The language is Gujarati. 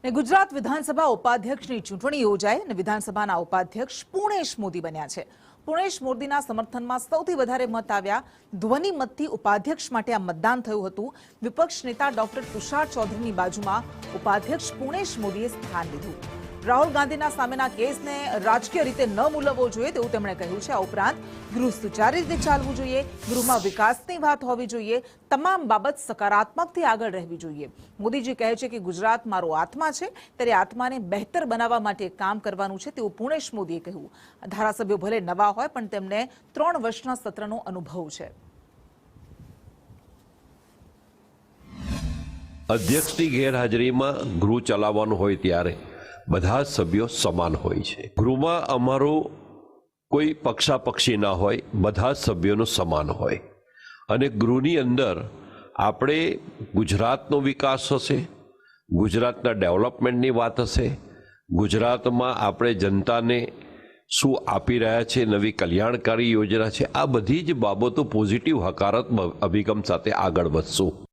ને ગુજરાત વિધાનસભા ઉપાધ્યક્ષની ચૂંટણી યોજાઈ અને વિધાનસભાના ઉપાધ્યક્ષ પૂર્ણેશ મોદી બન્યા છે। પૂર્ણેશ મોદીના સમર્થનમાં સૌથી વધારે મત આવ્યા। ધ્વનિ મતથી ઉપાધ્યક્ષ માટે આ મતદાન થયું હતું। વિપક્ષ નેતા ડોક્ટર તુષાર ચૌધરીની બાજુમાં ઉપાધ્યક્ષ પૂર્ણેશ મોદીએ સ્થાન લીધું। રાહુલ ગાંધીના સામેના કેસને રાજકીય રીતે ન મૂલવવો જોઈએ તેવું તેમણે કહ્યું છે। આ ઉપરાંત ગૃહ સુચારી રીતે ચાલવું જોઈએ, ગૃહમાં વિકાસની વાત હોવી જોઈએ, તમામ બાબત સકારાત્મકથી આગળ રહેવી જોઈએ। મોદીજી કહે છે કે ગુજરાત મારો આત્મા છે, ત્યારે આત્માને બહેતર બનાવવા માટે કામ કરવાનું છે તેવું પૂર્ણેશ મોદીએ કહ્યું। ધારાસભ્યો ભલે નવા હોય પણ તેમને 3 વર્ષના સત્રનો અનુભવ છે। અધ્યક્ષની ગેરહાજરીમાં ગૃહ ચલાવવાનું હોય ત્યારે બધા જ સભ્યો સમાન હોય છે। ગૃહમાં અમારો કોઈ પક્ષાપક્ષી ના હોય, બધા જ સભ્યોનો સમાન હોય અને ગૃહની અંદર આપણે ગુજરાતનો વિકાસ હશે, ગુજરાતના ડેવલપમેન્ટની વાત હશે, ગુજરાતમાં આપણે જનતાને શું આપી રહ્યા છે, નવી કલ્યાણકારી યોજના છે, આ બધી જ બાબતો પોઝિટિવ હકારાત્મક અભિગમ સાથે આગળ વધશું।